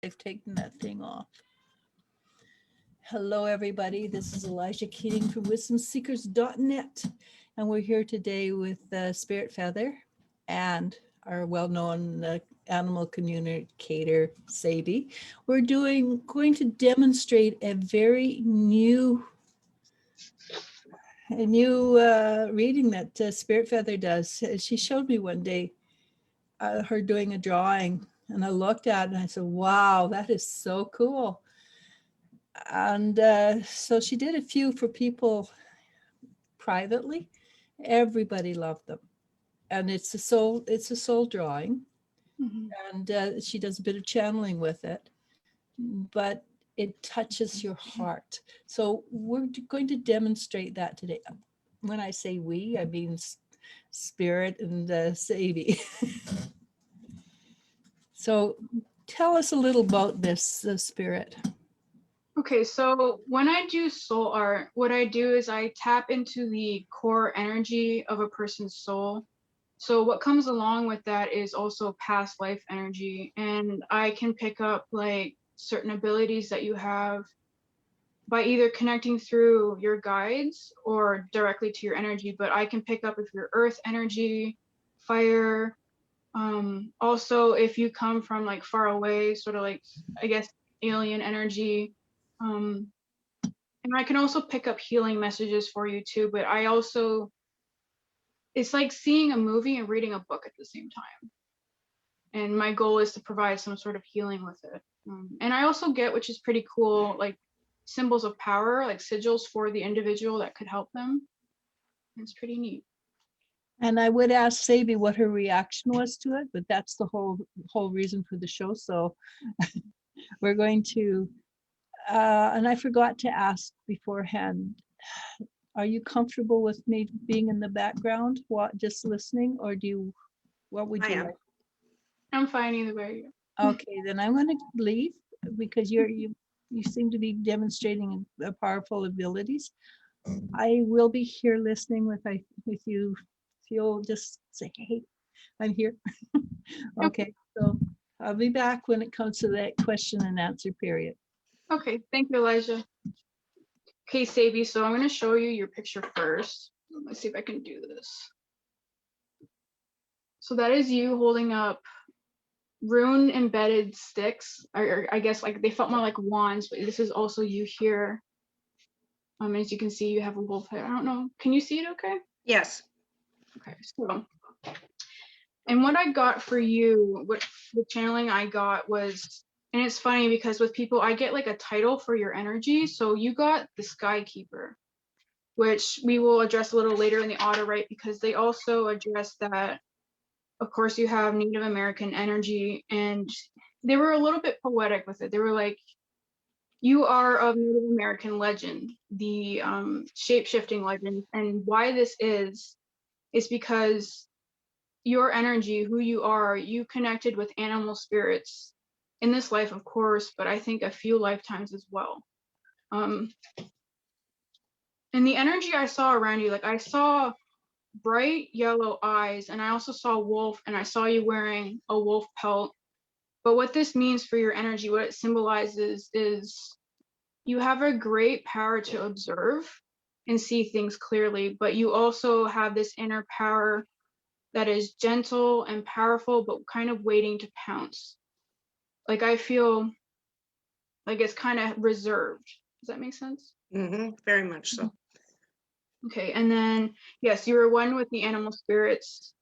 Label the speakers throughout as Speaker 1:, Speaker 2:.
Speaker 1: I've taken that thing off. Hello, everybody. This is Elijah Keating from wisdomseekers.net. And we're here today with Spirit Feather and our well-known animal communicator, Sabie. We're going to demonstrate a very new reading that Spirit Feather does. She showed me one day her doing a drawing, and I looked at it and I said, wow, that is so cool. And so she did a few for people privately. Everybody loved them, and it's a soul drawing.
Speaker 2: Mm-hmm.
Speaker 1: And she does a bit of channeling with it, but it touches your heart. So we're going to demonstrate that today. When I say we, I mean Spirit and Sabie. So tell us a little about this, Spirit.
Speaker 2: Okay, so when I do soul art, what I do is I tap into the core energy of a person's soul. So what comes along with that is also past life energy, and I can pick up like certain abilities that you have by either connecting through your guides or directly to your energy. But I can pick up if you're earth energy, fire, also if you come from like far away, sort of like, I guess, alien energy. And I can also pick up healing messages for you too, but I also, it's like seeing a movie and reading a book at the same time. And my goal is to provide some sort of healing with it. And I also get, which is pretty cool, like symbols of power, like sigils for the individual that could help them. It's pretty neat.
Speaker 1: And I would ask Sabie what her reaction was to it, but that's the whole reason for the show. So we're going to, and I forgot to ask beforehand, are you comfortable with me being in the background, just listening, or what would you like?
Speaker 2: I'm fine either way.
Speaker 1: Okay, then I'm going to leave because you seem to be demonstrating powerful abilities. I will be here listening with you. If you'll just say, hey, I'm here. Okay, so I'll be back when it comes to that question and answer period.
Speaker 2: Okay, thank you, Elijah. Okay, Sabie, so I'm going to show you your picture first. Let's see if I can do this. So that is you holding up rune embedded sticks, or I guess like they felt more like wands, but this is also you here. As you can see, you have a wolf head. I don't know. Can you see it okay?
Speaker 3: Yes.
Speaker 2: Okay, so, and what I got for you, what the channeling I got was, and it's funny because with people, I get like a title for your energy. So you got the Sky Keeper, which we will address a little later in the auto, right? Because they also address that, of course, you have Native American energy, and they were a little bit poetic with it. They were like, you are of Native American legend, the shape-shifting legend. And why this is because your energy, who you are, you connected with animal spirits in this life, of course, but I think a few lifetimes as well. And the energy I saw around you, like I saw bright yellow eyes, and I also saw wolf, and I saw you wearing a wolf pelt. But what this means for your energy, what it symbolizes is you have a great power to observe and see things clearly, but you also have this inner power that is gentle and powerful, but kind of waiting to pounce. Like I feel like it's kind of reserved. Does that make sense?
Speaker 3: Mm-hmm. Very much so.
Speaker 2: Okay, and then yes, you are one with the animal spirits.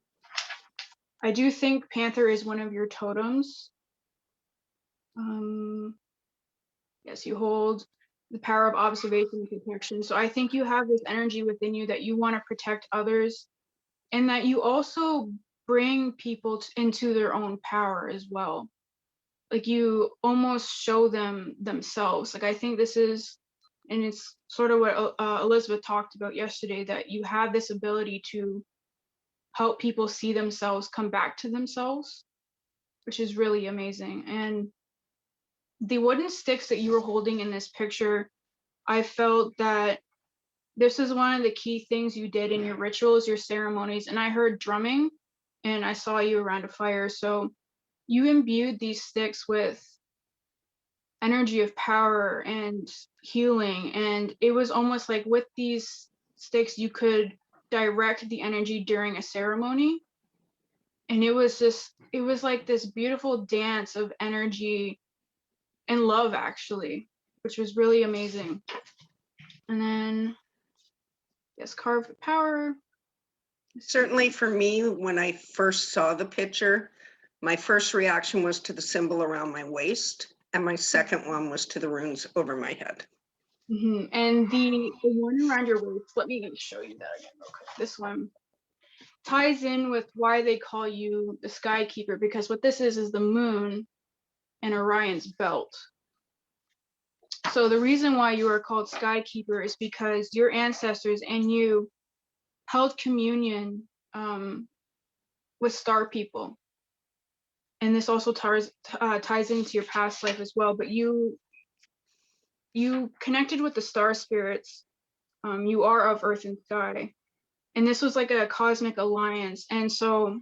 Speaker 2: I do think Panther is one of your totems. Yes, you hold the power of observation and protection. So I think you have this energy within you that you want to protect others, and that you also bring people into their own power as well. Like you almost show them themselves. Like I think this is, and it's sort of what Elizabeth talked about yesterday, that you have this ability to help people see themselves come back to themselves, which is really amazing. And the wooden sticks that you were holding in this picture, I felt that this is one of the key things you did in your rituals, your ceremonies. And I heard drumming, and I saw you around a fire. So you imbued these sticks with energy of power and healing. And it was almost like with these sticks, you could direct the energy during a ceremony. And it was like this beautiful dance of energy and love, actually, which was really amazing. And then, yes, carved with power.
Speaker 3: Certainly for me, when I first saw the picture, my first reaction was to the symbol around my waist, and my second one was to the runes over my head.
Speaker 2: And the one around your waist, let me show you that again real quick. This one ties in with why they call you the Sky Keeper, because what this is the moon and Orion's belt. So the reason why you are called Sky Keeper is because your ancestors and you held communion with star people. And this also ties into your past life as well. But you connected with the star spirits. You are of earth and sky. And this was like a cosmic alliance. And so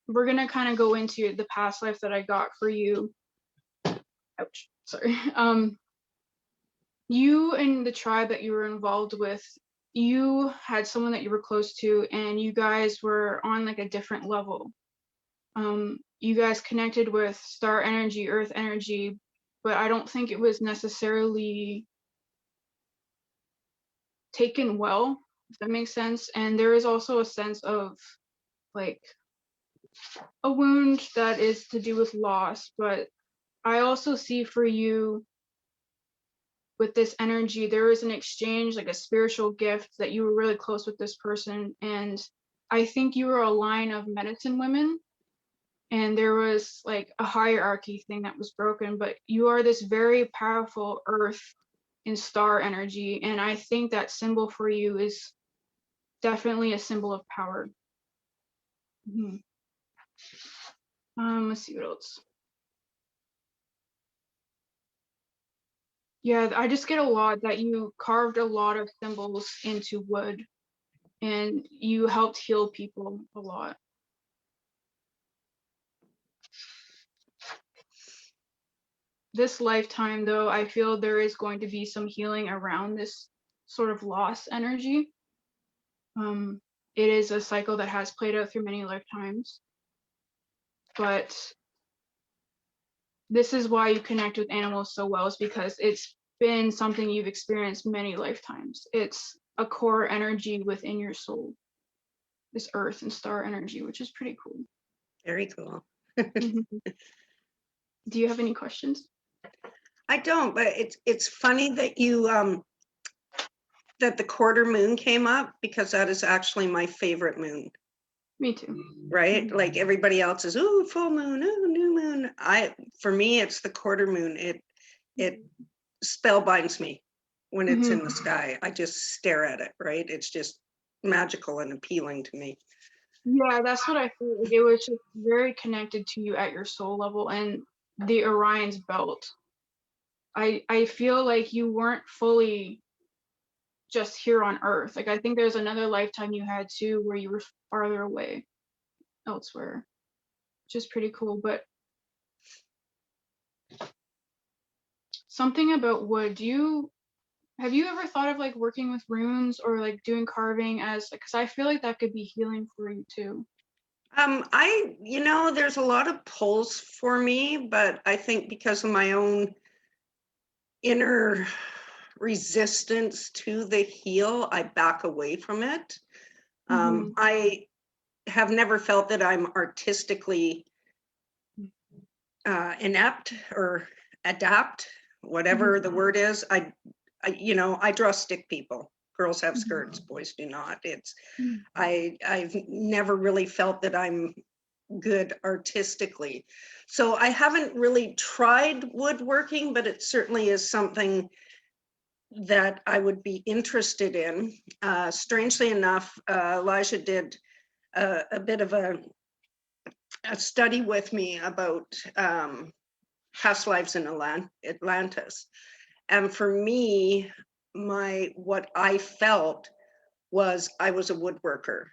Speaker 2: we're going to kind of go into the past life that I got for you. Ouch, sorry. You and the tribe that you were involved with, you had someone that you were close to, and you guys were on like a different level. You guys connected with star energy, earth energy, but I don't think it was necessarily taken well, if that makes sense. And there is also a sense of like a wound that is to do with loss. But I also see for you with this energy, there is an exchange, like a spiritual gift, that you were really close with this person. And I think you were a line of medicine women, and there was like a hierarchy thing that was broken, but you are this very powerful earth and star energy. And I think that symbol for you is definitely a symbol of power. Let's see what else. Yeah, I just get a lot that you carved a lot of symbols into wood, and you helped heal people a lot. This lifetime, though, I feel there is going to be some healing around this sort of loss energy. It is a cycle that has played out through many lifetimes, but this is why you connect with animals so well, is because it's been something you've experienced many lifetimes. It's a core energy within your soul, this earth and star energy, which is pretty cool.
Speaker 3: Very cool.
Speaker 2: Do you have any questions?
Speaker 3: I don't, but it's funny that you that the quarter moon came up, because that is actually my favorite moon.
Speaker 2: Me too.
Speaker 3: Right? Like everybody else is, ooh, full moon, ooh, new moon. For me, it's the quarter moon. It spellbinds me when it's in the sky. I just stare at it, right? It's just magical and appealing to me.
Speaker 2: Yeah, that's what I feel. Like it was just very connected to you at your soul level. And the Orion's belt, I feel like you weren't fully just here on Earth. Like I think there's another lifetime you had too, where you were farther away elsewhere, which is pretty cool. But something about wood, have you ever thought of like working with runes or like doing carving as, because I feel like that could be healing for you too.
Speaker 3: There's a lot of pulls for me, but I think because of my own inner resistance to the heal, I back away from it. I have never felt that I'm artistically inept or adapt, whatever the word is. I draw stick people. Girls have skirts, boys do not. I've never really felt that I'm good artistically. So I haven't really tried woodworking, but it certainly is something that I would be interested in. Strangely enough, Elijah did a bit of a study with me about past lives in Atlantis. And for me, what I felt was I was a woodworker.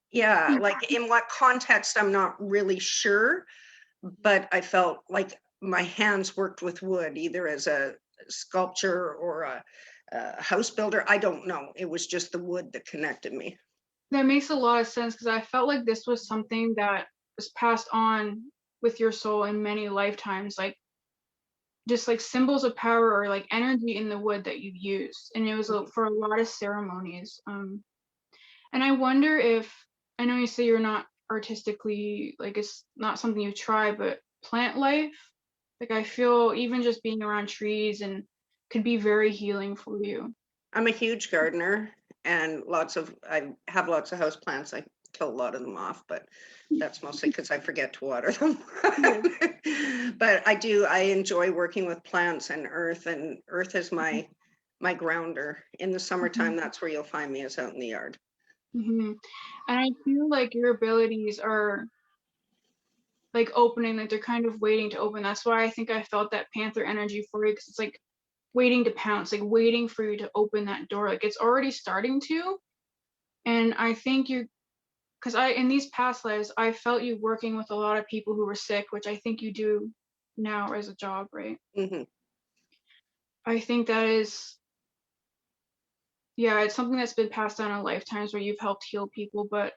Speaker 3: Yeah, like in what context, I'm not really sure, but I felt like my hands worked with wood, either as a sculpture or a house builder. I don't know. It was just the wood that connected me.
Speaker 2: That makes a lot of sense, because I felt like this was something that was passed on with your soul in many lifetimes, like just like symbols of power or like energy in the wood that you used. And it was for a lot of ceremonies. And I wonder if, I know you say you're not artistically, like it's not something you try, but plant life, like I feel even just being around trees and could be very healing for you.
Speaker 3: I'm a huge gardener, and I have lots of house plants. I kill a lot of them off, but that's mostly because I forget to water them. But I enjoy working with plants and earth is my grounder. In the summertime, that's where you'll find me, is out in the yard.
Speaker 2: And I feel like your abilities are like opening, like they're kind of waiting to open. That's why I think I felt that panther energy for you, because it's like waiting to pounce, like waiting for you to open that door. Like it's already starting to. And I think you, because in these past lives, I felt you working with a lot of people who were sick, which I think you do now as a job, right?
Speaker 3: Mm-hmm.
Speaker 2: I think that is, yeah, it's something that's been passed down in lifetimes where you've helped heal people. But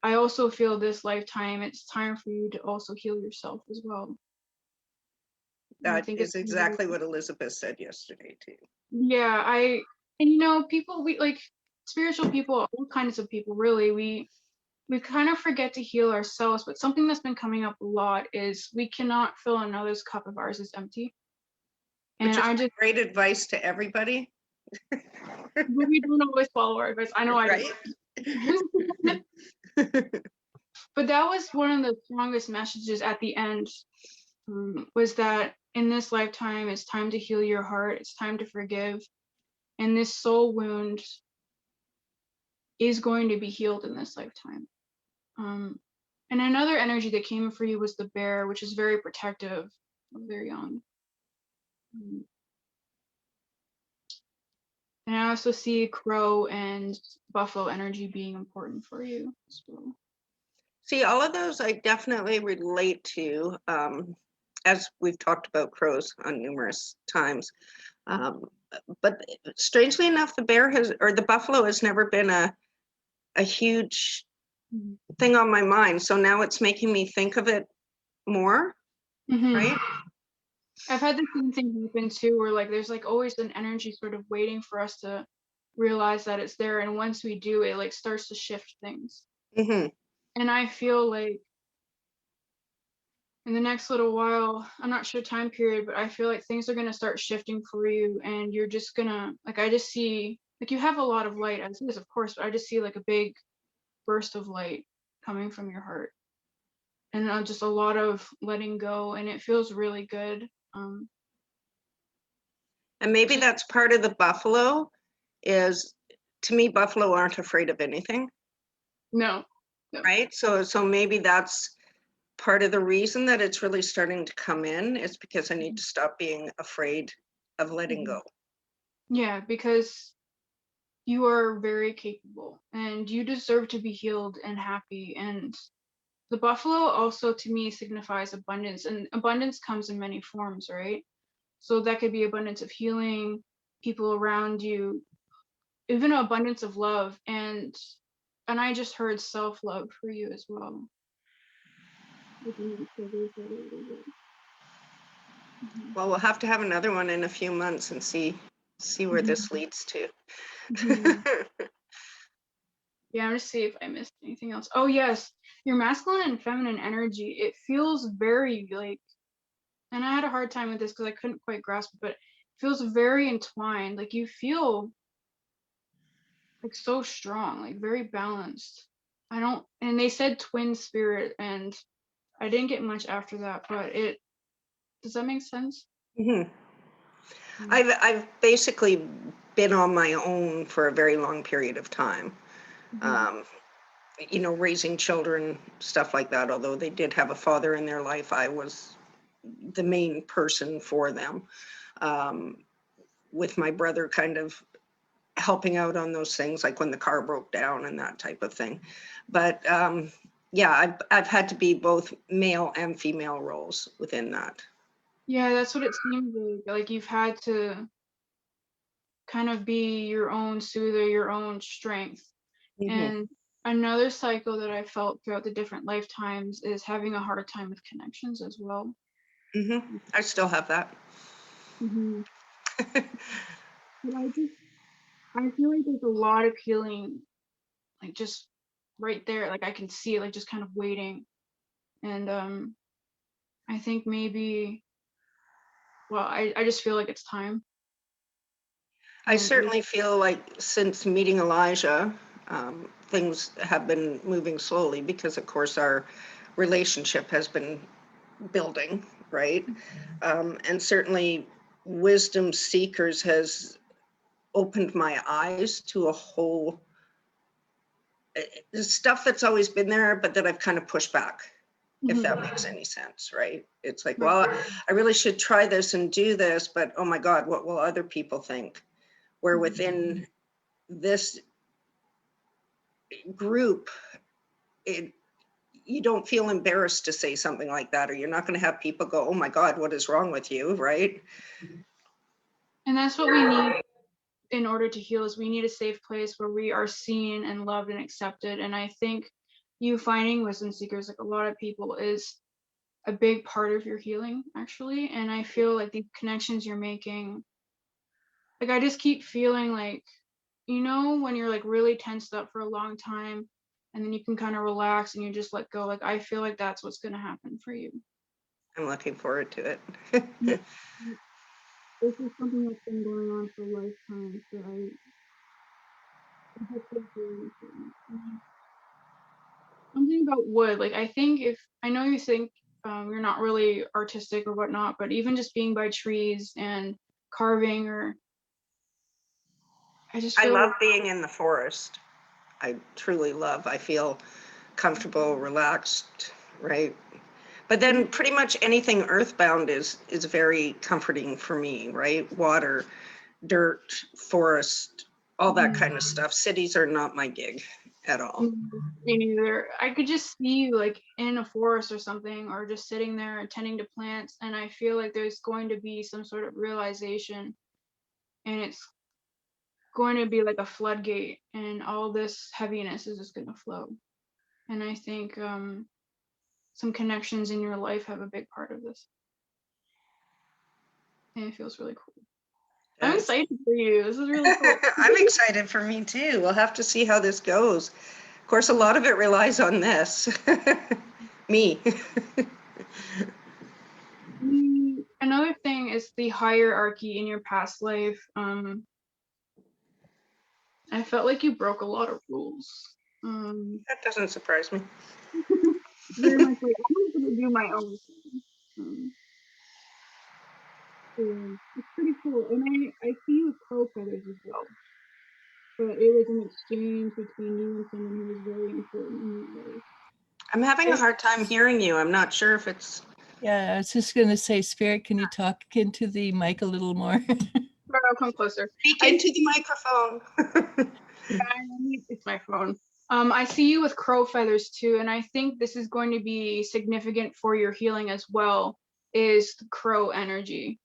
Speaker 2: I also feel this lifetime, it's time for you to also heal yourself as well. And I
Speaker 3: That
Speaker 2: think
Speaker 3: is
Speaker 2: it's
Speaker 3: exactly what Elizabeth said yesterday too.
Speaker 2: yeah, and people, we like spiritual people, all kinds of people, really, we kind of forget to heal ourselves. But something that's been coming up a lot is we cannot fill another's cup if ours is empty. And
Speaker 3: Which is
Speaker 2: I just,
Speaker 3: great advice to everybody.
Speaker 2: we don't always follow our advice. I know I
Speaker 3: Right?
Speaker 2: But that was one of the strongest messages at the end, was that in this lifetime, it's time to heal your heart. It's time to forgive. And this soul wound is going to be healed in this lifetime. And another energy that came for you was the bear, which is very protective of their young. And I also see crow and buffalo energy being important for you as well.
Speaker 3: See, all of those I definitely relate to, as we've talked about crows on numerous times. But strangely enough, the buffalo has never been a huge thing on my mind. So now it's making me think of it more, right?
Speaker 2: I've had the same thing happen too, where like there's like always an energy sort of waiting for us to realize that it's there, and once we do, it like starts to shift things.
Speaker 3: Mm-hmm.
Speaker 2: And I feel like in the next little while, I'm not sure time period, but I feel like things are gonna start shifting for you, and you're just gonna, like, I just see, like, you have a lot of light as is, of course, but I just see like a big burst of light coming from your heart, and just a lot of letting go, and it feels really good.
Speaker 3: And maybe that's part of the buffalo is, to me, buffalo aren't afraid of anything.
Speaker 2: No.
Speaker 3: Right? So maybe that's part of the reason that it's really starting to come in, is because I need to stop being afraid of letting go.
Speaker 2: Yeah, because you are very capable and you deserve to be healed and happy. And the buffalo also to me signifies abundance, and abundance comes in many forms, right? So that could be abundance of healing, people around you, even an abundance of love, and I just heard self-love for you as well.
Speaker 3: Well, we'll have to have another one in a few months and see where this leads to.
Speaker 2: Yeah, I'm gonna see if I missed anything else. Oh yes, your masculine and feminine energy, it feels very like, and I had a hard time with this because I couldn't quite grasp it, but it feels very entwined. Like you feel like so strong, like very balanced. And they said twin spirit, and I didn't get much after that, but does that make sense?
Speaker 3: Mm-hmm. I've basically been on my own for a very long period of time. Raising children, stuff like that. Although they did have a father in their life, I was the main person for them, with my brother kind of helping out on those things, like when the car broke down and that type of thing. But yeah, I've had to be both male and female roles within that.
Speaker 2: Yeah, that's what it seems like you've had to kind of be your own soother, your own strength.
Speaker 3: Mhm.
Speaker 2: And another cycle that I felt throughout the different lifetimes is having a hard time with connections as well.
Speaker 3: I still have that.
Speaker 2: Mm-hmm. But I feel like there's a lot of healing, like just right there. Like I can see it, like just kind of waiting. And I think maybe, well, I just feel like it's time.
Speaker 3: I
Speaker 2: And
Speaker 3: certainly feel like since meeting Elijah, things have been moving slowly because, of course, our relationship has been building, right? And certainly, Wisdom Seekers has opened my eyes to a whole stuff that's always been there, but that I've kind of pushed back, if that makes any sense, right? It's like,
Speaker 2: right.
Speaker 3: well, I really should try this and do this, but oh my God, what will other people think? Where within this group, it, you don't feel embarrassed to say something like that, or you're not going to have people go, oh my God, what is wrong with you, right?
Speaker 2: And that's what we need in order to heal, is we need a safe place where we are seen and loved and accepted. And I think you finding wisdom seekers, like a lot of people, is a big part of your healing, actually. And I feel like the connections you're making, like I just keep feeling like, you know, when you're like really tensed up for a long time and then you can kind of relax and you just let go. Like I feel like that's what's going to happen for you.
Speaker 3: I'm looking forward to it.
Speaker 2: This is something that's been going on for lifetimes, so I hope it's really important. Something about wood, like I think, if I know you think you're not really artistic or whatnot, but even just being by trees and carving, or I just
Speaker 3: I
Speaker 2: feel
Speaker 3: love
Speaker 2: like,
Speaker 3: being in the forest. I truly love. I feel comfortable, relaxed, right? But then pretty much anything earthbound is very comforting for me, right? Water, dirt, forest, all that kind of stuff. Cities are not my gig at all.
Speaker 2: me neither. I could just see you like in a forest or something, or just sitting there tending to plants, and I feel like there's going to be some sort of realization, and it's going to be like a floodgate, and all this heaviness is just going to flow. And I think some connections in your life have a big part of this, and it feels really cool. I'm
Speaker 3: Yes.
Speaker 2: excited for you. This is really cool.
Speaker 3: I'm excited for me too. We'll have to see how this goes. Of course, a lot of it relies on this. Me.
Speaker 2: Another thing is the hierarchy in your past life. I felt like you broke a lot of rules.
Speaker 3: That doesn't surprise me.
Speaker 2: Very much like I'm gonna do my own thing. So it's pretty cool. And I see you with crow feathers as well. But it was an exchange between you and someone who was very important in your life.
Speaker 3: I'm having a hard time hearing you. I'm not sure if it's.
Speaker 1: Yeah, I was just going to say, Spirit, can you talk into the mic a little more?
Speaker 2: But I'll come closer.
Speaker 3: Speak into the microphone.
Speaker 2: It's my phone. I see you with crow feathers too, and I think this is going to be significant for your healing as well, is the crow energy.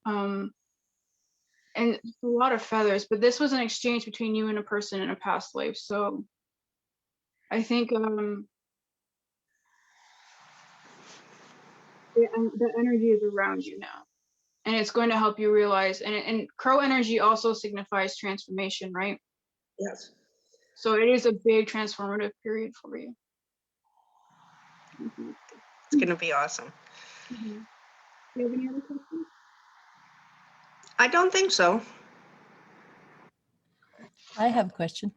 Speaker 2: And it's a lot of feathers, but this was an exchange between you and a person in a past life. So I think the energy is around you now, and it's going to help you realize. And crow energy also signifies transformation, right?
Speaker 3: Yes.
Speaker 2: So it is a big transformative period for you.
Speaker 3: It's going to be awesome.
Speaker 2: Do you have any other questions?
Speaker 3: I don't think so.
Speaker 1: I have a question.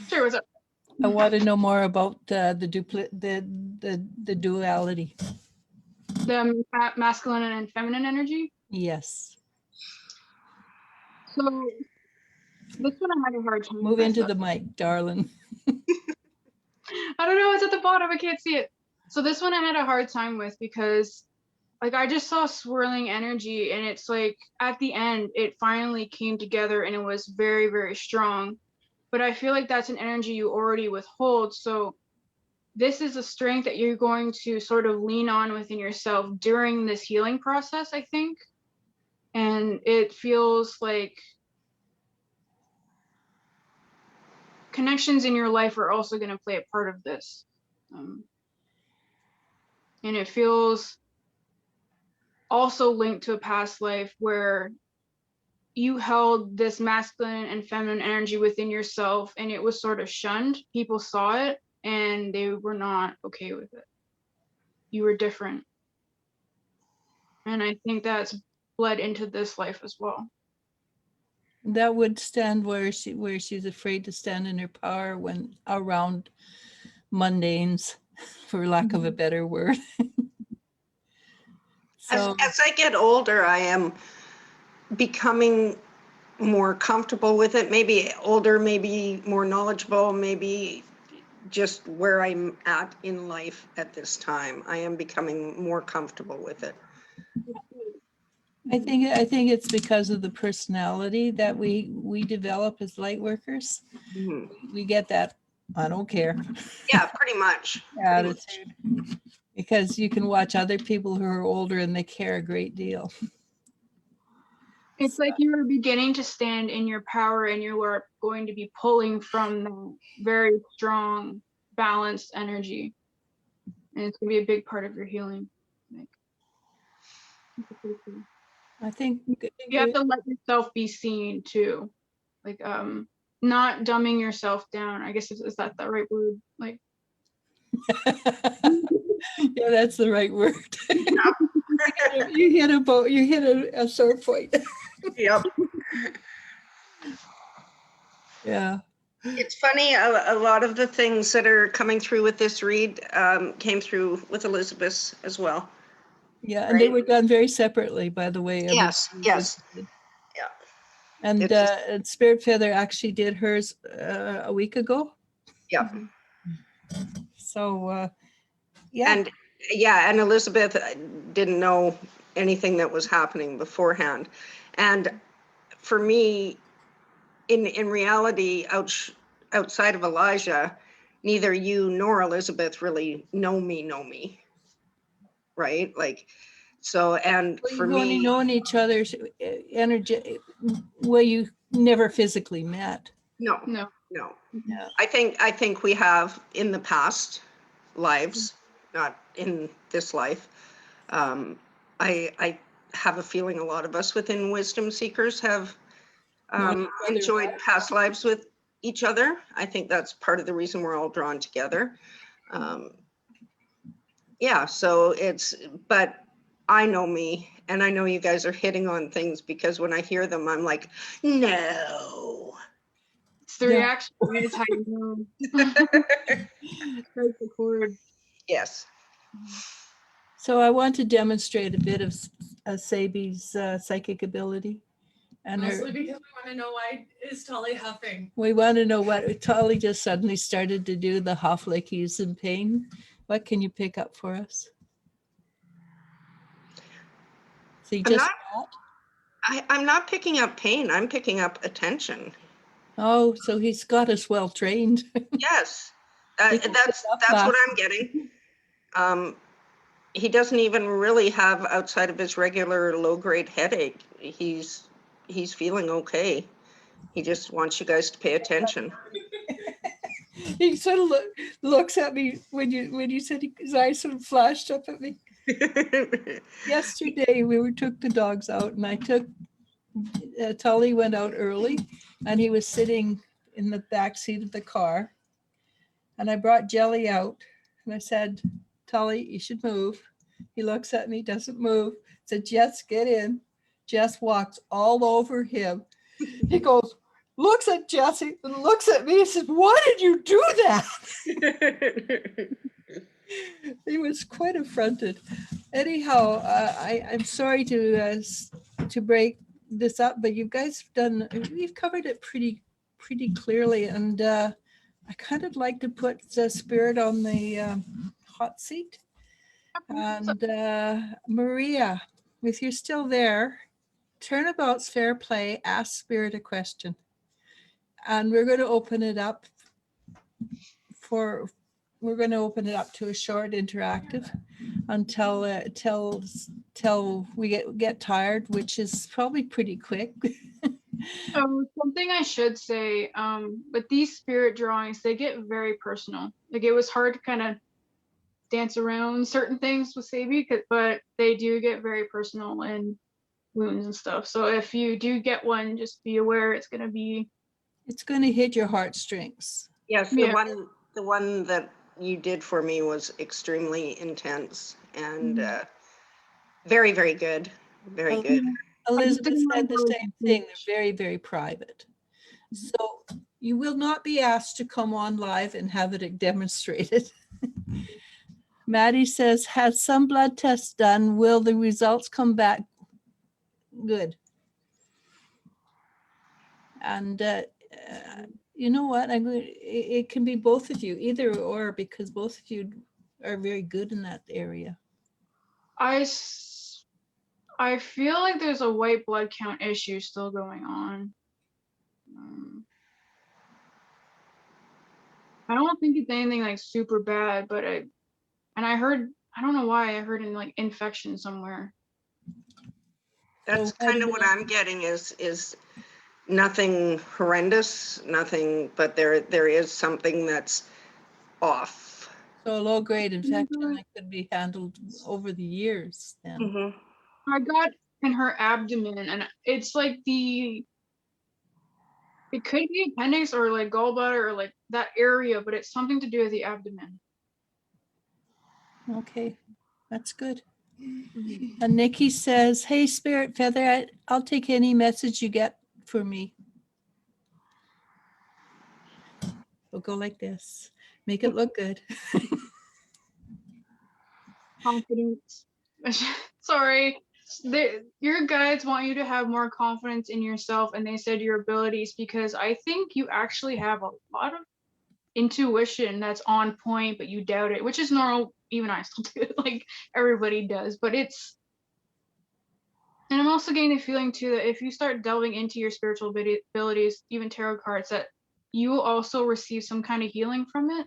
Speaker 2: Sure. What's up?
Speaker 1: I want to know more about the duality.
Speaker 2: The masculine and feminine energy.
Speaker 1: Yes.
Speaker 2: So this one I had a hard time
Speaker 1: Move
Speaker 2: with
Speaker 1: into
Speaker 2: myself.
Speaker 1: the mic, darling.
Speaker 2: I don't know, it's at the bottom, I can't see it. So this one I had a hard time with because like I just saw swirling energy, and it's like at the end it finally came together and it was very, very strong. But I feel like that's an energy you already withhold. So this is a strength that you're going to sort of lean on within yourself during this healing process, I think. And it feels like connections in your life are also going to play a part of this. And it feels also linked to a past life where you held this masculine and feminine energy within yourself and it was sort of shunned. People saw it and they were not okay with it. You were different. And I think that's bled into this life as well.
Speaker 1: That would stand where she's afraid to stand in her power when around mundanes, for lack of a better word. So
Speaker 3: As I get older, I am becoming more comfortable with it. Maybe older, maybe more knowledgeable, maybe just where I'm at in life at this time. I am becoming more comfortable with it.
Speaker 1: I think it's because of the personality that we develop as light workers.
Speaker 3: Mhm.
Speaker 1: We get that I don't care
Speaker 3: Yeah, pretty much.
Speaker 1: attitude, because you can watch other people who are older and they care a great deal.
Speaker 2: It's like you are beginning to stand in your power and you are going to be pulling from the very strong, balanced energy. And it's going to be a big part of your healing. Like,
Speaker 1: I think
Speaker 2: you have to let yourself be seen too. Like, not dumbing yourself down. I guess is that the right word? Like,
Speaker 1: yeah, that's the right word. You hit a sore point.
Speaker 3: Yep.
Speaker 1: Yeah.
Speaker 3: It's funny, a lot of the things that are coming through with this read came through with Elizabeth as well.
Speaker 1: Yeah, and they
Speaker 3: Right.
Speaker 1: were done very separately, by the way.
Speaker 3: Yes, yes.
Speaker 1: Yeah.
Speaker 3: It's
Speaker 1: And Spirit Feather actually did hers a week ago.
Speaker 3: yeah.
Speaker 1: So yeah.
Speaker 3: And yeah, and Elizabeth didn't know anything that was happening beforehand. And for me, in reality, outside of Elijah, neither you nor Elizabeth really know me, right? Like, so, and
Speaker 1: Well,
Speaker 3: for
Speaker 1: you've only
Speaker 3: me,
Speaker 1: known each other's energy. Well, you never physically met.
Speaker 3: no,
Speaker 2: no.
Speaker 3: no.
Speaker 1: Yeah.
Speaker 3: I think we have in the past lives, not in this life. I have a feeling a lot of us within Wisdom Seekers have
Speaker 1: Known each other
Speaker 3: enjoyed
Speaker 1: lives.
Speaker 3: past lives with each other. I think that's part of the reason we're all drawn together. Yeah, so but I know me and I know you guys are hitting on things because when I hear them, I'm like, no.
Speaker 2: It's the
Speaker 1: Yeah.
Speaker 2: reaction. It's how you know. Strike the chord.
Speaker 3: Yes.
Speaker 1: So I want to demonstrate a bit of Sabie's psychic ability. And
Speaker 4: Mostly because we want to know why is Tolly huffing.
Speaker 1: we want to know what Tolly just suddenly started to do, the huff like he's in pain. What can you pick up for us? So you
Speaker 3: I'm
Speaker 1: just
Speaker 3: I'm not picking up pain. I'm picking up attention.
Speaker 1: Oh, so he's got us well trained.
Speaker 3: Yes,
Speaker 1: He can
Speaker 3: that's
Speaker 1: pick up
Speaker 3: what
Speaker 1: fast.
Speaker 3: I'm getting. He doesn't even really have, outside of his regular low-grade headache, he's feeling okay. He just wants you guys to pay attention.
Speaker 1: He sort of looks at me when you said his eyes sort of flashed up at me. Yesterday we took the dogs out, and I took Tully went out early, and he was sitting in the back seat of the car, and I brought Jelly out, and I said, Tully, you should move. He looks at me, doesn't move. I said, Jess, get in. Jess walks all over him. He goes, looks at Jesse and looks at me and says, why did you do that? He was quite affronted. Anyhow, I'm sorry to break this up, but you guys we've covered it pretty clearly, and I kind of like to put Spirit on the hot seat. And Maria, if you're still there, Turnabout's Fair Play, ask Spirit a question. And we're going to open it up for we're going to open it up to a short interactive until till we get tired, which is probably pretty quick.
Speaker 2: Something I should say, with these spirit drawings, they get very personal. Like it was hard to kind of dance around certain things with Sabie, but they do get very personal and wounds and stuff. So if you do get one, just be aware it's going to be.
Speaker 1: It's going to hit your heartstrings.
Speaker 3: Yes,
Speaker 2: Yeah.
Speaker 3: the one that you did for me was extremely intense and very, very good. Very
Speaker 1: Oh,
Speaker 3: good.
Speaker 1: Elizabeth said the
Speaker 2: really
Speaker 1: same thing. They're very, very private. So you will not be asked to come on live and have it demonstrated. Maddie says, has some blood tests done? Will the results come back good? And you know what? It can be both of you, either or, because both of you are very good in that area.
Speaker 2: I feel like there's a white blood count issue still going on. I don't think it's anything like super bad, but I heard, I don't know why, I heard in like infection somewhere.
Speaker 3: That's
Speaker 1: So what
Speaker 3: kind of
Speaker 1: do
Speaker 3: what
Speaker 1: you-
Speaker 3: I'm getting is nothing horrendous, nothing, but there is something that's off.
Speaker 1: So a low-grade infection that could be handled over the years then.
Speaker 3: Mhm.
Speaker 2: I got in her abdomen, and it's like it could be appendix or like gallbladder or like that area, but it's something to do with the abdomen.
Speaker 1: Okay, that's good. And Nikki says, hey, Spirit Feather, I'll take any message you get for me. We'll go like this. Make it look good.
Speaker 2: Confidence. Sorry. Your guides want you to have more confidence in yourself, and they said your abilities, because I think you actually have a lot of intuition that's on point, but you doubt it, which is normal. Even I still do it, like everybody does, but it's. And I'm also getting the feeling too that if you start delving into your spiritual abilities, even tarot cards, that you will also receive some kind of healing from it.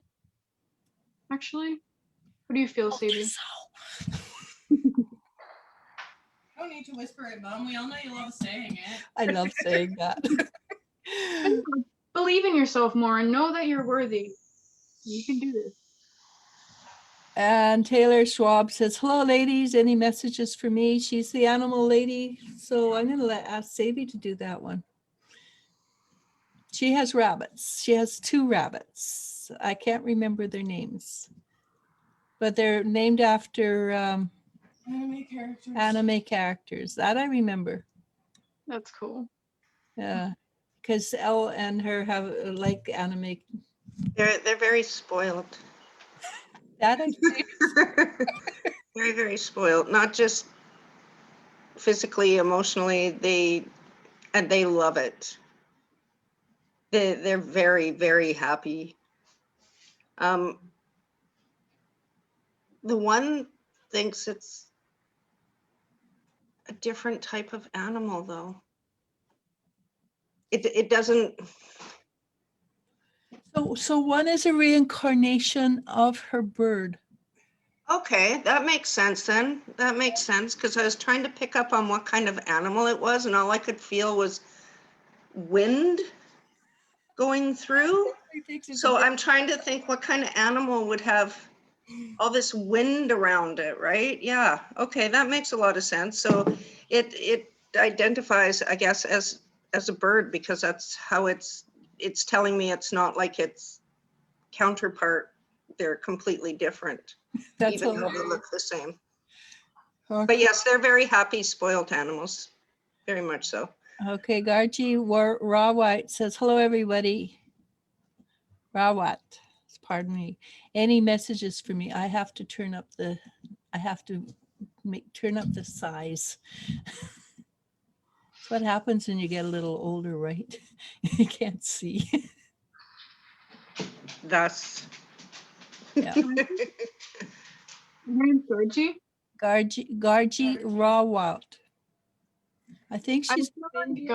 Speaker 2: Actually, what do you feel, Sabie?
Speaker 4: Don't need to whisper it, Mom. We all know you love saying it.
Speaker 1: I love saying that.
Speaker 2: Believe in yourself more and know that you're worthy. You can do this.
Speaker 1: And Taylor Schwab says, hello, ladies. Any messages for me? She's the animal lady. So I'm going to ask Sabie to do that one. She has rabbits. She has 2 rabbits. I can't remember their names, but they're named after
Speaker 4: Anime characters.
Speaker 1: anime characters. That I remember.
Speaker 2: That's cool.
Speaker 1: Yeah, because Elle and her have like anime.
Speaker 3: They're very spoiled.
Speaker 1: That I
Speaker 3: Very, very spoiled. Not just physically, emotionally. They love it. They're very, very happy. The one thinks it's a different type of animal, though. It doesn't.
Speaker 1: So one is a reincarnation of her bird.
Speaker 3: Okay, that makes sense then. That makes sense because I was trying to pick up on what kind of animal it was, and all I could feel was wind going through. So I'm trying to think what kind of animal would have all this wind around it, right? Yeah. Okay, that makes a lot of sense. So it identifies, I guess, as a bird because that's how it's telling me it's not like its counterpart. They're completely different,
Speaker 1: That's
Speaker 3: even though they
Speaker 1: hilarious.
Speaker 3: look the same.
Speaker 1: Okay.
Speaker 3: But yes, they're very happy, spoiled animals. Very much so.
Speaker 1: Okay, Garji Raw White says, hello, everybody. Raw White, pardon me. Any messages for me? I have to turn up the size. That's what happens when you get a little older, right? You can't see.
Speaker 3: Thus.
Speaker 1: Yeah.
Speaker 2: Her name's Georgie.
Speaker 1: Garji Raw White. I think
Speaker 2: I
Speaker 1: she's
Speaker 2: feel like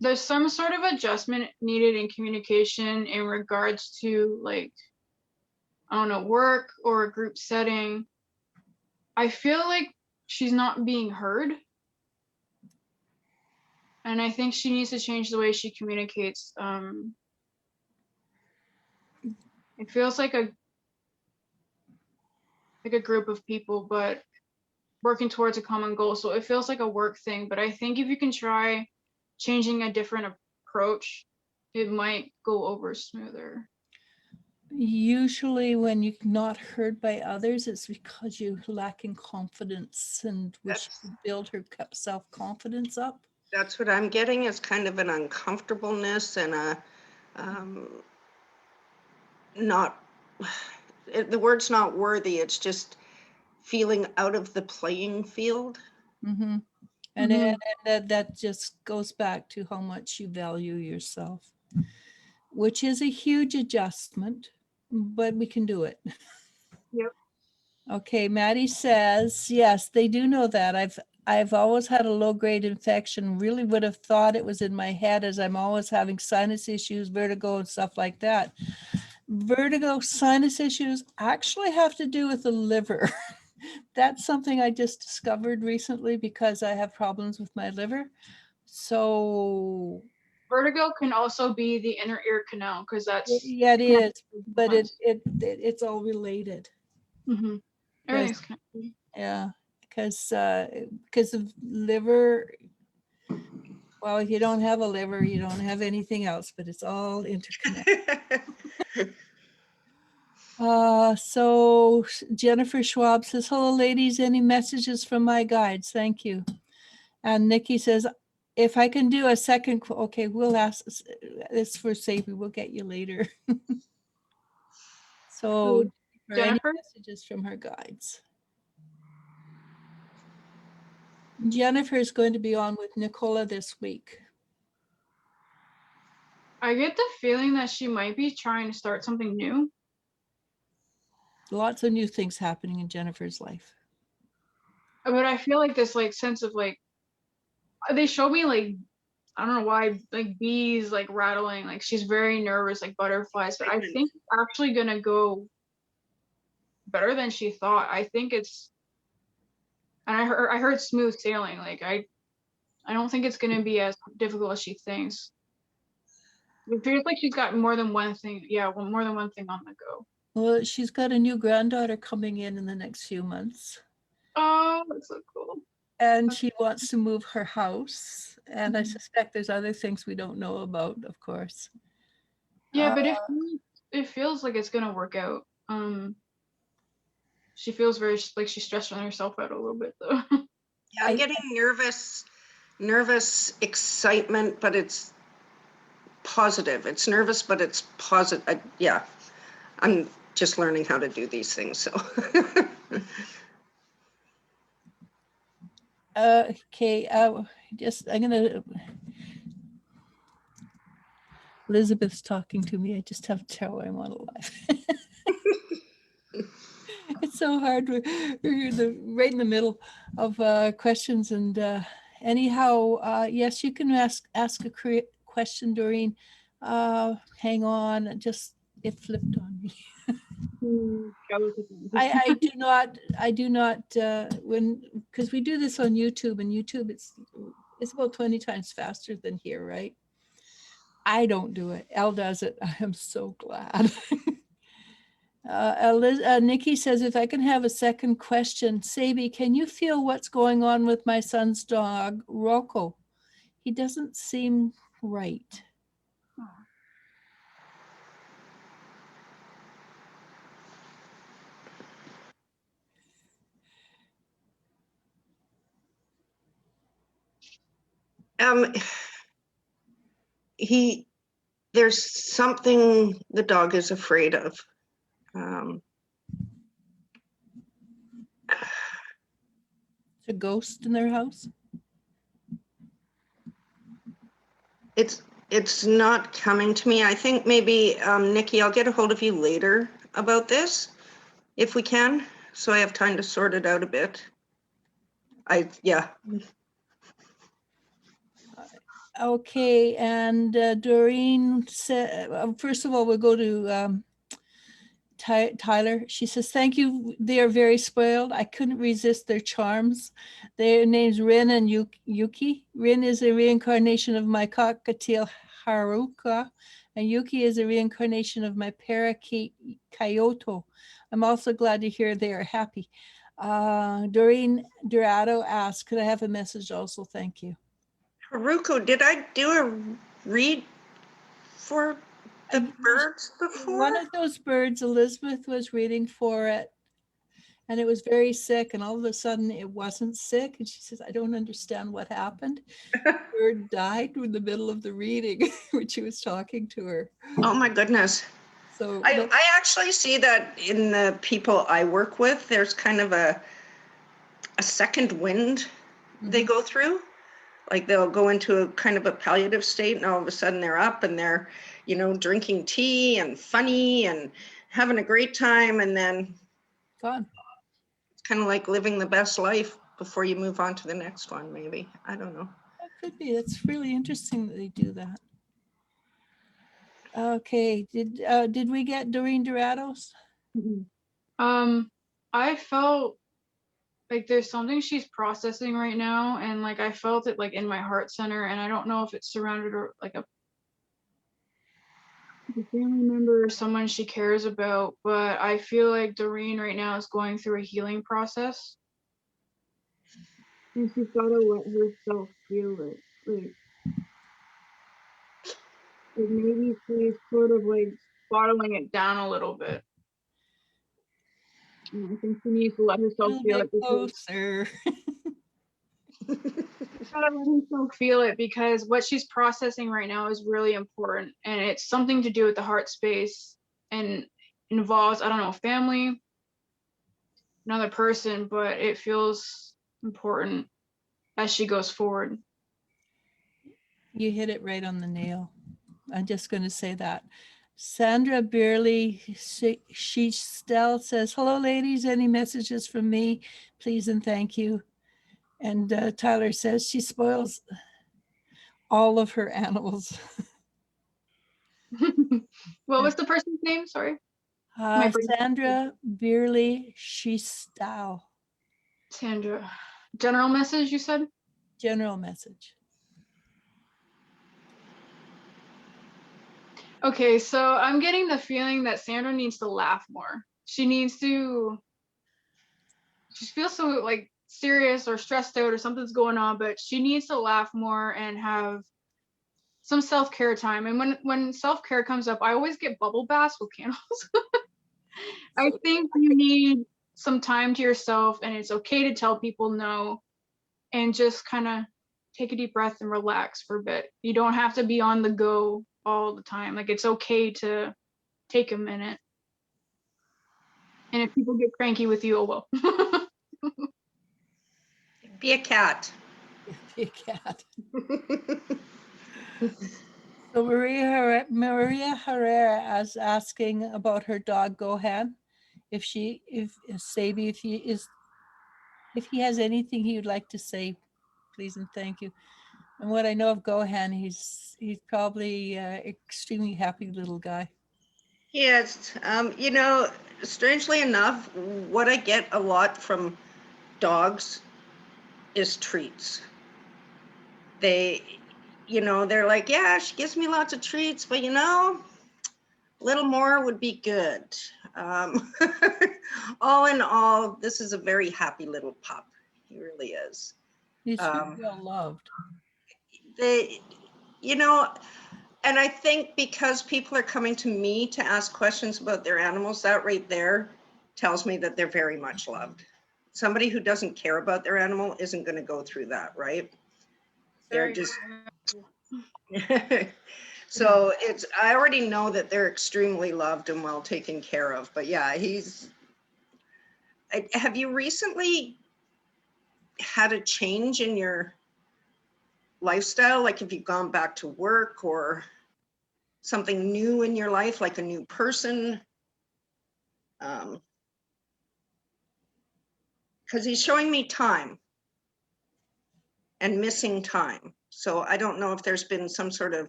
Speaker 2: there's some sort of adjustment needed in communication in regards to like I don't know, work or a group setting, I feel like she's not being heard. And I think she needs to change the way she communicates. It feels like a group of people, but working towards a common goal. So it feels like a work thing. But I think if you can try changing a different approach, it might go over smoother.
Speaker 1: Usually when you're not heard by others, it's because you're lacking confidence and we should build her self-confidence up.
Speaker 3: That's what I'm getting, is kind of an uncomfortableness and a not, the word's not worthy, it's just feeling out of the playing field.
Speaker 1: Mm-hmm. And that just goes back to how much you value yourself, which is a huge adjustment, but we can do it.
Speaker 2: Yep.
Speaker 1: Okay, Maddie says, yes, they do know that. I've always had a low-grade infection. Really would have thought it was in my head, as I'm always having sinus issues, vertigo and stuff like that. Vertigo, sinus issues actually have to do with the liver. That's something I just discovered recently because I have problems with my liver. So
Speaker 2: Vertigo can also be the inner ear canal, because that's
Speaker 1: yeah, it is, but it's all related.
Speaker 2: Mm-hmm.
Speaker 1: Yes.
Speaker 2: Everything's connected.
Speaker 1: Yeah, because of liver. Well, if you don't have a liver, you don't have anything else, but it's all interconnected. So Jennifer Schwab says, hello, ladies. Any messages from my guides? Thank you. And Nikki says, if I can do a second, okay, we'll ask. It's for Sabie. We'll get you later. So,
Speaker 2: Jennifer?
Speaker 1: any messages from her guides? Jennifer is going to be on with Nicola this week.
Speaker 2: I get the feeling that she might be trying to start something new.
Speaker 1: Lots of new things happening in Jennifer's life.
Speaker 2: But I feel like this sense of they show me I don't know why, bees rattling, she's very nervous, butterflies, but I think it's actually gonna go better than she thought. I think it's, and I heard smooth sailing. I don't think it's gonna be as difficult as she thinks. It feels like she's got more than one thing. Yeah, more than one thing on the go.
Speaker 1: Well, she's got a new granddaughter coming in the next few months.
Speaker 2: Oh, that's so cool.
Speaker 1: And she wants to move her house. And I suspect there's other things we don't know about, of course.
Speaker 2: Yeah, but it feels like it's gonna work out. She feels very she's stressing herself out a little bit though.
Speaker 3: Yeah, I'm getting nervous excitement, but it's positive. It's nervous, but it's positive. Yeah, I'm just learning how to do these things. So.
Speaker 1: Okay, I'm gonna. Elizabeth's talking to me. I just have to tell her I'm on live. It's so hard. We're right in the middle of questions, and anyhow, yes, you can ask a question, Doreen. Hang on, just it flipped on me. I do not because we do this on YouTube, and YouTube it's about 20 times faster than here, right? I don't do it. Elle does it. I am so glad. Nikki says, if I can have a second question, Sabie, can you feel what's going on with my son's dog, Rocco? He doesn't seem right.
Speaker 3: There's something the dog is afraid of.
Speaker 1: It's a ghost in their house?
Speaker 3: It's not coming to me. I think maybe, Nikki, I'll get a hold of you later about this, if we can, so I have time to sort it out a bit. Yeah.
Speaker 1: Okay, and Doreen said, first of all, we'll go to Tyler. She says, thank you. They are very spoiled. I couldn't resist their charms. Their names Rin and Yuki. Rin is a reincarnation of my cockatiel Haruka, and Yuki is a reincarnation of my parakeet Kyoto. I'm also glad to hear they are happy. Doreen Dorado asked, could I have a message also? Thank you.
Speaker 3: Haruko, did I do a read for the birds before?
Speaker 1: One of those birds, Elizabeth was reading for it, and it was very sick, and all of a sudden it wasn't sick, and she says, I don't understand what happened. The bird died in the middle of the reading when she was talking to her.
Speaker 3: Oh my goodness.
Speaker 1: So
Speaker 3: I actually see that in the people I work with, there's kind of a second wind they go through. Like they'll go into a kind of a palliative state, and all of a sudden they're up and they're, you know, drinking tea and funny and having a great time. And then
Speaker 1: gone.
Speaker 3: it's kind of like living the best life before you move on to the next one, maybe. I don't know.
Speaker 1: That could be. That's really interesting that they do that. Okay, did we get Doreen Dorados?
Speaker 2: I felt like there's something she's processing right now, and like I felt it like in my heart center, and I don't know if it's surrounded or like a family member or someone she cares about, but I feel like Doreen right now is going through a healing process, and she's got to let herself feel it. Like maybe she's sort of like bottling it down a little bit. And I think she needs to let herself feel it.
Speaker 1: Closer.
Speaker 2: Gotta let herself feel it, because what she's processing right now is really important, and it's something to do with the heart space and involves, I don't know, family, another person, but it feels important as she goes forward.
Speaker 1: You hit it right on the nail. I'm just going to say that. Sandra Beerley, she still says, hello, ladies. Any messages from me, please and thank you. And Tyler says she spoils all of her animals.
Speaker 2: What was the person's name? Sorry.
Speaker 1: Sandra Beerley, Shistau.
Speaker 2: Sandra. General message, you said?
Speaker 1: General message.
Speaker 2: Okay, so I'm getting the feeling that Sandra needs to laugh more. She needs to, she feels so like serious or stressed out or something's going on, but she needs to laugh more and have some self-care time. And when self-care comes up, I always get bubble baths with candles. I think you need some time to yourself, and it's okay to tell people no and just kind of take a deep breath and relax for a bit. You don't have to be on the go all the time. Like, it's okay to take a minute. And if people get cranky with you, oh well.
Speaker 3: Be a cat.
Speaker 1: Be a cat. So Maria Herrera is asking about her dog Gohan. If Sabie, if he has anything he would like to say, please and thank you. And what I know of Gohan, he's probably extremely happy little guy.
Speaker 3: Yes, you know, strangely enough, what I get a lot from dogs is treats. They, you know, they're like, yeah, she gives me lots of treats, but you know, a little more would be good. All in all, this is a very happy little pup. He really is.
Speaker 1: He's well loved.
Speaker 3: They, you know, and I think because people are coming to me to ask questions about their animals, that right there tells me that they're very much loved. Somebody who doesn't care about their animal isn't going to go through that, right? They're just so it's, I already know that they're extremely loved and well taken care of. But yeah, have you recently had a change in your lifestyle? Like, have you gone back to work or something new in your life, like a new person? Because he's showing me time and missing time. So I don't know if there's been some sort of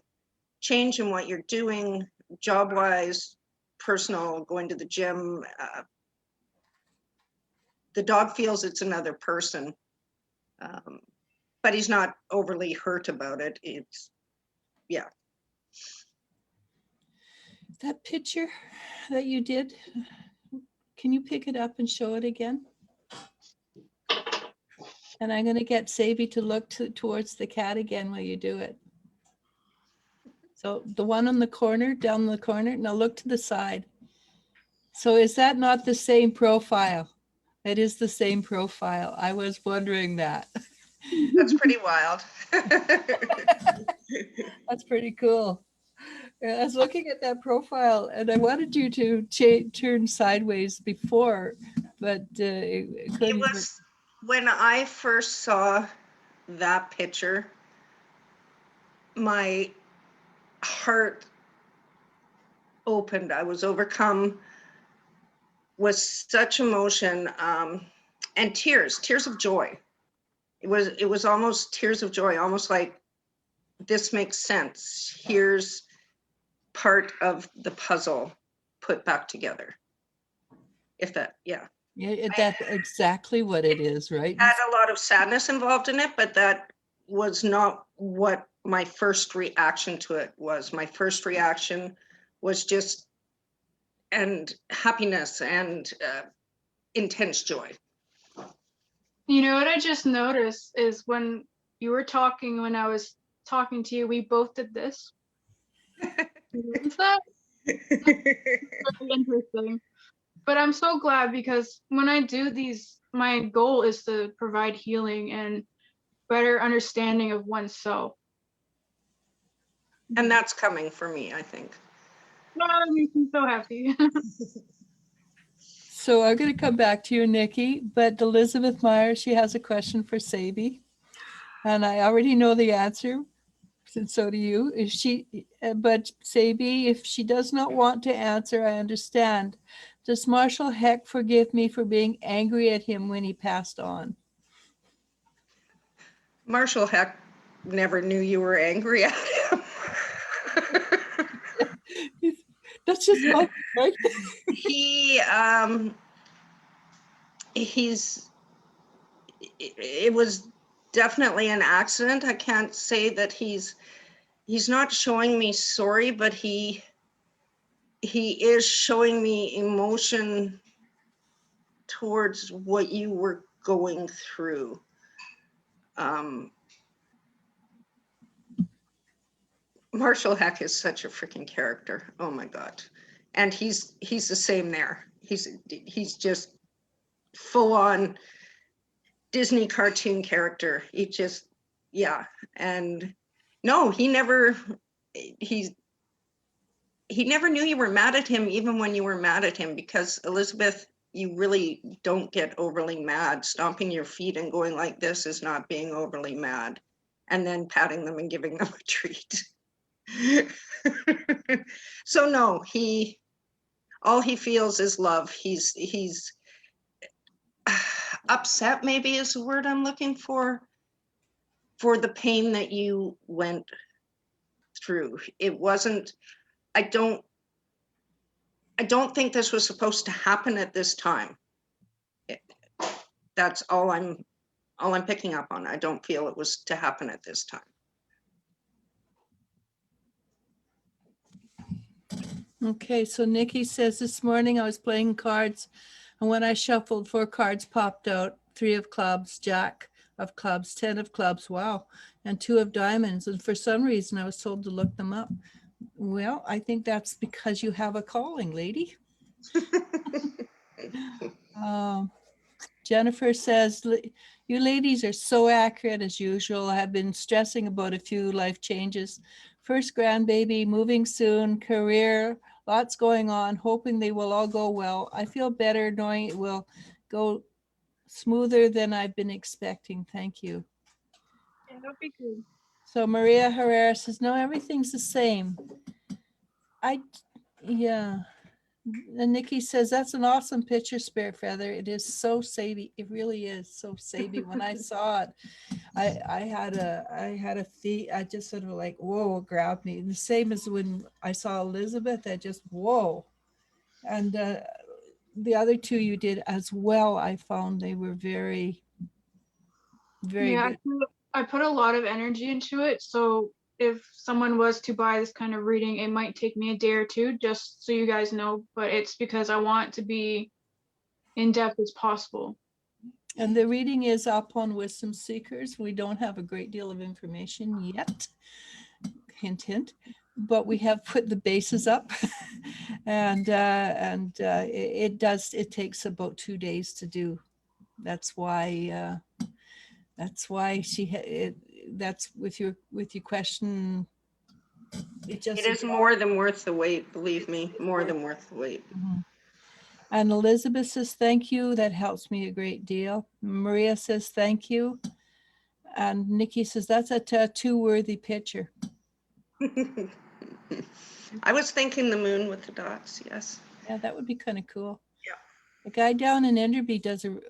Speaker 3: change in what you're doing job-wise, personal, going to the gym. The dog feels it's another person, but he's not overly hurt about it. It's, yeah.
Speaker 1: That picture that you did, can you pick it up and show it again? And I'm going to get Sabie to look towards the cat again while you do it. So the one on the corner, down the corner, now look to the side. So is that not the same profile? It is the same profile. I was wondering that.
Speaker 3: That's pretty wild.
Speaker 1: That's pretty cool. I was looking at that profile and I wanted you to turn sideways before, but it couldn't.
Speaker 3: It was when I first saw that picture, my heart opened. I was overcome with such emotion, and tears of joy. It was almost tears of joy, almost like, this makes sense. Here's part of the puzzle put back together. If that, yeah.
Speaker 1: Yeah, that's exactly what it is, right?
Speaker 3: Had a lot of sadness involved in it, but that was not what my first reaction to it was. My first reaction was just, and happiness and intense joy.
Speaker 2: You know what I just noticed is when you were talking, when I was talking to you, we both did this. Is that very interesting? But I'm so glad because when I do these, my goal is to provide healing and better understanding of oneself.
Speaker 3: And that's coming for me, I think.
Speaker 2: Oh, that makes me so happy.
Speaker 1: So I'm going to come back to you, Nikki, but Elizabeth Meyer, she has a question for Sabie. And I already know the answer, and so do you. But Sabie, if she does not want to answer, I understand. Does Marshall Heck forgive me for being angry at him when he passed on?
Speaker 3: Marshall Heck never knew you were angry at him.
Speaker 1: That's just fun, right?
Speaker 3: It was definitely an accident. I can't say that he's not showing me sorry, but he is showing me emotion towards what you were going through. Marshall Heck is such a freaking character. Oh my God. And he's the same there. He's just full on Disney cartoon character. He just, yeah. And no, he never knew you were mad at him, even when you were mad at him, because Elizabeth, you really don't get overly mad. Stomping your feet and going like this is not being overly mad. And then patting them and giving them a treat. So no, all he feels is love. He's upset, maybe is the word I'm looking for the pain that you went through. It wasn't, I don't think this was supposed to happen at this time. That's all I'm picking up on. I don't feel it was to happen at this time.
Speaker 1: Okay, so Nikki says, this morning I was playing cards, and when I shuffled, 4 cards popped out, 3 of clubs, Jack of clubs, 10 of clubs, wow, and 2 of diamonds. And for some reason, I was told to look them up. Well, I think that's because you have a calling, lady. Jennifer says, you ladies are so accurate as usual. I have been stressing about a few life changes. First grandbaby, moving soon, career, lots going on, hoping they will all go well. I feel better knowing it will go smoother than I've been expecting. Thank you.
Speaker 2: Yeah, that'd be good.
Speaker 1: So Maria Herrera says, no, everything's the same. Yeah. And Nikki says, that's an awesome picture, Spirit Feather. It is so Sabie. It really is so Sabie. When I saw it, I had a feet. I just sort of like, whoa, grabbed me. The same as when I saw Elizabeth, I just, whoa. And the other two you did as well. I found they were very, very
Speaker 2: Yeah,
Speaker 1: good.
Speaker 2: I put a lot of energy into it. So if someone was to buy this kind of reading, it might take me a day or two, just so you guys know. But it's because I want to be in depth as possible.
Speaker 1: And the reading is up on Wisdom Seekers. We don't have a great deal of information yet. Hint, hint. But we have put the bases up, and it takes about 2 days to do. That's why that's with your question. It just
Speaker 3: It is more than worth the wait, believe me, more than worth the wait.
Speaker 1: Mhm. And Elizabeth says thank you. That helps me a great deal. Maria says thank you. And Nikki says that's a tattoo-worthy picture.
Speaker 3: I was thinking the moon with the dots, yes.
Speaker 1: Yeah, that would be kind of cool.
Speaker 3: Yeah.
Speaker 1: The guy down in Enderby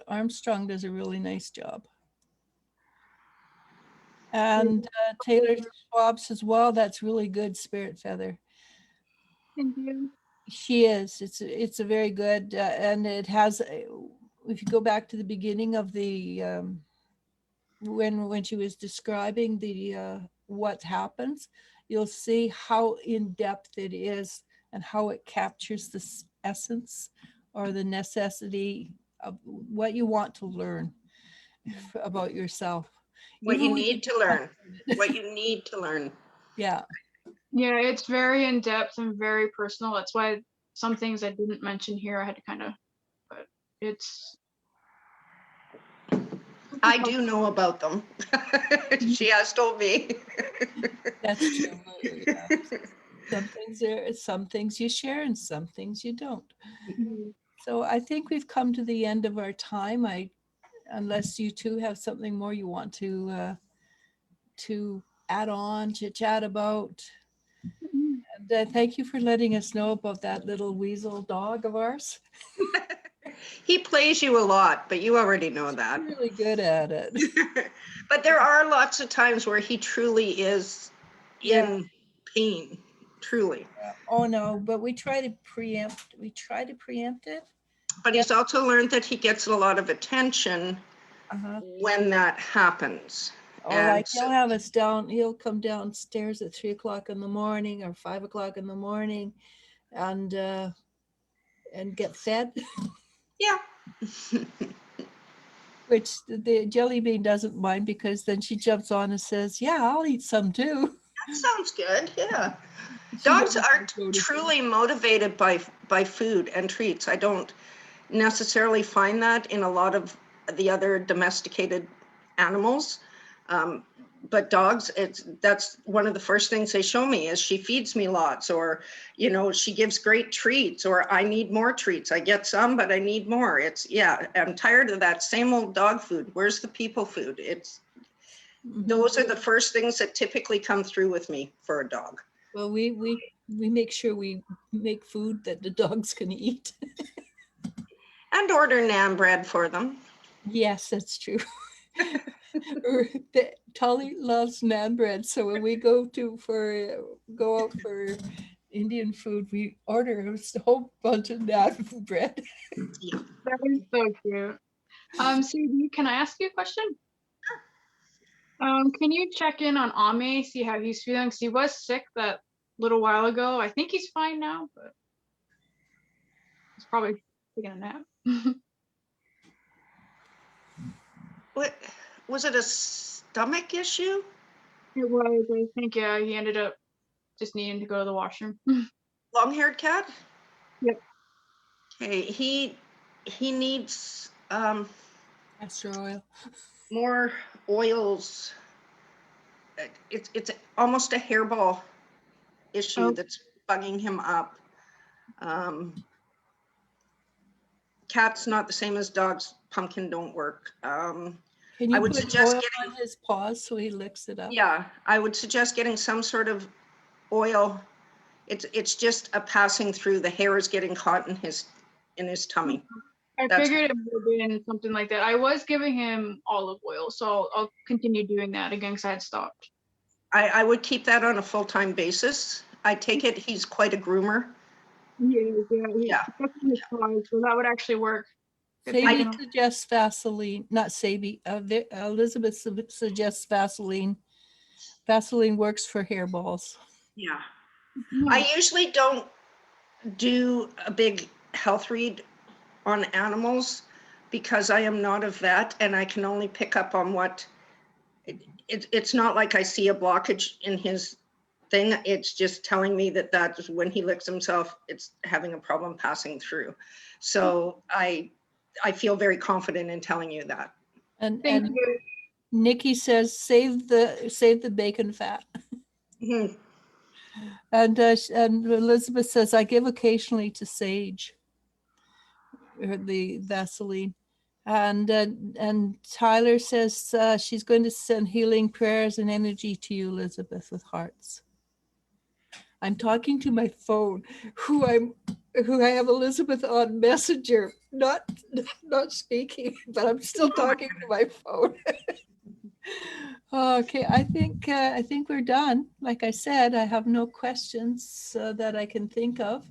Speaker 1: Armstrong does a really nice job. And Taylor Schwab says, well, that's really good, Spirit Feather.
Speaker 2: Thank you.
Speaker 1: She is. It's a very good, and it has, if you go back to the beginning of the, when she was describing the what happens, you'll see how in depth it is and how it captures the essence or the necessity of what you want to learn about yourself.
Speaker 3: What you
Speaker 1: don't
Speaker 3: need to learn, what you need to learn.
Speaker 1: Yeah.
Speaker 2: Yeah, it's very in depth and very personal. That's why some things I didn't mention here, I had to kind of, but it's.
Speaker 3: I do know about them. She has told me.
Speaker 1: That's true. Yeah. Some things you share and some things you don't.
Speaker 2: Mhm.
Speaker 1: So I think we've come to the end of our time. Unless you two have something more you want to add on, chit chat about. And thank you for letting us know about that little weasel dog of ours.
Speaker 3: He plays you a lot, but you already know that.
Speaker 1: Really good at it.
Speaker 3: But there are lots of times where he truly is in pain, truly.
Speaker 1: Oh no, but we try to preempt it.
Speaker 3: But he's also learned that he gets a lot of attention when that happens.
Speaker 1: Oh,
Speaker 3: And
Speaker 1: like
Speaker 3: so,
Speaker 1: he'll come downstairs at 3 o'clock in the morning or 5 o'clock in the morning and get fed,
Speaker 3: yeah.
Speaker 1: which the jelly bean doesn't mind because then she jumps on and says, yeah, I'll eat some too.
Speaker 3: That sounds good. Yeah.
Speaker 1: She
Speaker 3: Dogs
Speaker 1: doesn't
Speaker 3: are
Speaker 1: go to
Speaker 3: truly motivated by food and treats. I don't necessarily find that in a lot of the other domesticated animals. But dogs, that's one of the first things they show me is she feeds me lots, or, she gives great treats, or I need more treats. I get some, but I need more. I'm tired of that same old dog food. Where's the people food? Those are the first things that typically come through with me for a dog.
Speaker 1: Well, we make sure we make food that the dogs can eat.
Speaker 3: And order naan bread for them.
Speaker 1: Yes, that's true. Tully loves naan bread, so when we go out for Indian food, we order a whole bunch of naan bread.
Speaker 3: Yeah.
Speaker 2: That is so cute. Sabie, can I ask you a question? Can you check in on Ame, see how he's feeling? 'Cause he was sick that little while ago. I think he's fine now, but he's probably taking a nap.
Speaker 3: What was it, a stomach issue?
Speaker 2: It was, I think, yeah, he ended up just needing to go to the washroom.
Speaker 3: Long-haired cat?
Speaker 2: Yep.
Speaker 3: Okay, he needs
Speaker 1: Castor oil.
Speaker 3: more oils. It's almost a hairball issue
Speaker 2: Oh.
Speaker 3: that's bugging him up. Cats not the same as dogs. Pumpkin don't work.
Speaker 1: Can you
Speaker 3: I would
Speaker 1: put
Speaker 3: suggest
Speaker 1: oil
Speaker 3: getting,
Speaker 1: on his paws so he licks it up?
Speaker 3: yeah, I would suggest getting some sort of oil. It's just a passing through. The hair is getting caught in his tummy.
Speaker 2: I
Speaker 3: That's-
Speaker 2: figured it would have been something like that. I was giving him olive oil, so I'll continue doing that again because I had stopped.
Speaker 3: I would keep that on a full-time basis. I take it he's quite a groomer. Yeah.
Speaker 2: So that would actually work. Good
Speaker 1: Sabie
Speaker 2: thinking.
Speaker 1: suggests Vaseline, not Sabie, Elizabeth suggests Vaseline. Vaseline works for hairballs.
Speaker 3: Yeah.
Speaker 2: Yeah.
Speaker 3: I usually don't do a big health read on animals because I am not a vet and I can only pick up on what it's not like I see a blockage in his thing. It's just telling me that that's when he licks himself, it's having a problem passing through. So I feel very confident in telling you that.
Speaker 1: And
Speaker 2: Thank you.
Speaker 1: Nikki says, save the bacon fat.
Speaker 3: Mhm.
Speaker 1: And Elizabeth says, I give occasionally to Sage, the Vaseline. And Tyler says she's going to send healing prayers and energy to you, Elizabeth, with hearts. I'm talking to my phone, who I have Elizabeth on Messenger, not speaking, but I'm still talking to my phone. Okay, I think we're done. Like I said, I have no questions that I can think of,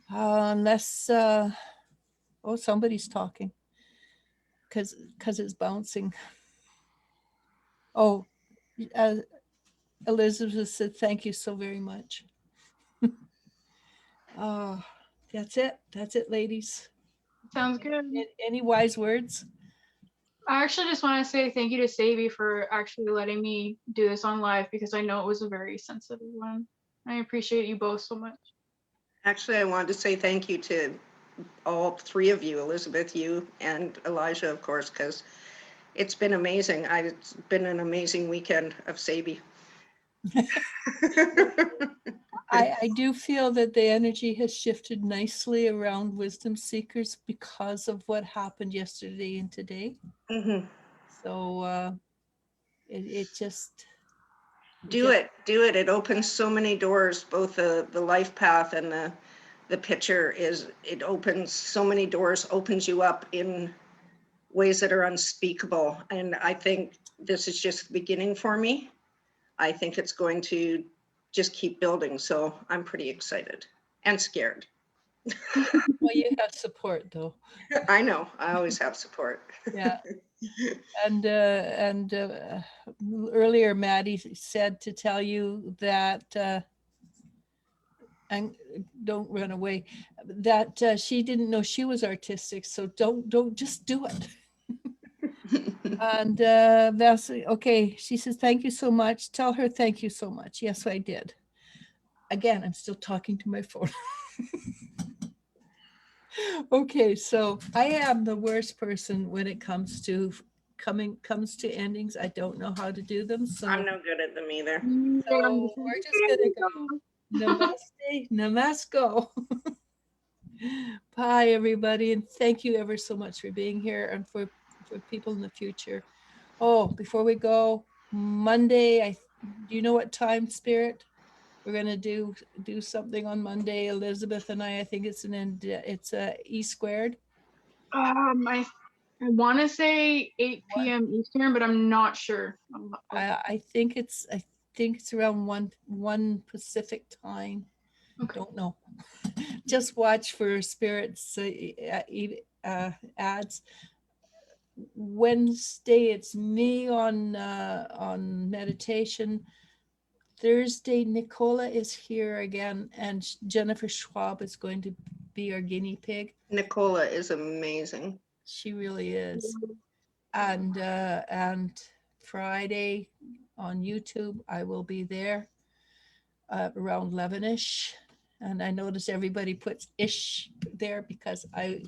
Speaker 1: unless oh, somebody's talking because it's bouncing. Oh, uh, Elizabeth said, "Thank you so very much." Oh, that's it, ladies.
Speaker 2: Sounds good.
Speaker 1: Any wise words?
Speaker 2: I actually just want to say thank you to Sabie for actually letting me do this on live because I know it was a very sensitive one. I appreciate you both so much.
Speaker 3: Actually, I wanted to say thank you to all three of you, Elizabeth, you and Elijah, of course, because it's been amazing. It's been an amazing weekend of Sabie.
Speaker 1: I do feel that the energy has shifted nicely around wisdom seekers because of what happened yesterday and today.
Speaker 3: Mhm.
Speaker 1: So it just
Speaker 3: Do it. It opens so many doors, both the life path and the picture it opens so many doors, opens you up in ways that are unspeakable. And I think this is just the beginning for me. I think it's going to just keep building. So I'm pretty excited and scared.
Speaker 1: Well, you have support though.
Speaker 3: I know, I always have support.
Speaker 1: Yeah. And earlier Maddie said to tell you that and don't run away, that she didn't know she was artistic, so don't just do it. And Vasily, okay, she says, thank you so much. Tell her thank you so much. Yes, I did. Again, I'm still talking to my phone. Okay, so I am the worst person when it comes to endings. I don't know how to do them. So,
Speaker 3: I'm no good at them either.
Speaker 1: so we're just gonna go. Namaste, namasko. Bye, everybody, and thank you ever so much for being here and for people in the future. Oh, before we go, Monday, do you know what time, Spirit? We're gonna do something on Monday. Elizabeth and I think it's it's E squared.
Speaker 2: I want to say 8 p.m. Eastern, but I'm not sure.
Speaker 1: I think it's around 1 Pacific time.
Speaker 2: Okay.
Speaker 1: Don't know. Just watch for Spirit's ads. Wednesday it's me on meditation. Thursday Nicola is here again, and Jennifer Schwab is going to be our guinea pig.
Speaker 3: Nicola is amazing.
Speaker 1: She really is. And Friday on YouTube I will be there around 11ish. And I notice everybody puts ish there because I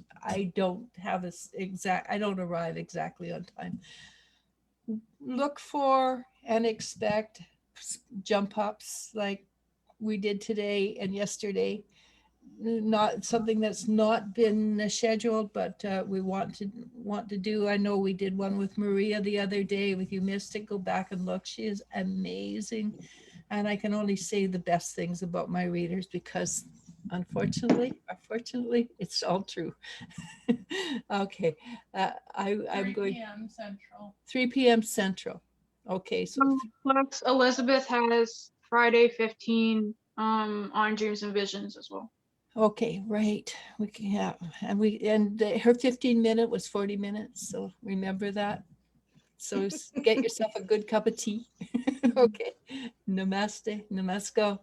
Speaker 1: don't have this exact, I don't arrive exactly on time. Look for and expect jump ups like we did today and yesterday. Not something that's not been scheduled, but we want to do. I know we did one with Maria the other day. If you missed it, go back and look. She is amazing. And I can only say the best things about my readers because unfortunately, it's all true. Okay. I'm
Speaker 4: 3
Speaker 1: going
Speaker 4: p.m. Central.
Speaker 1: 3 p.m. Central. Okay. So
Speaker 2: Plus, Elizabeth has Friday 15 on Dreams and Visions as well.
Speaker 1: Okay, right. We can have, and her 15-minute was 40 minutes. So remember that. So get yourself a good cup of tea. Okay. Namaste. Namasko.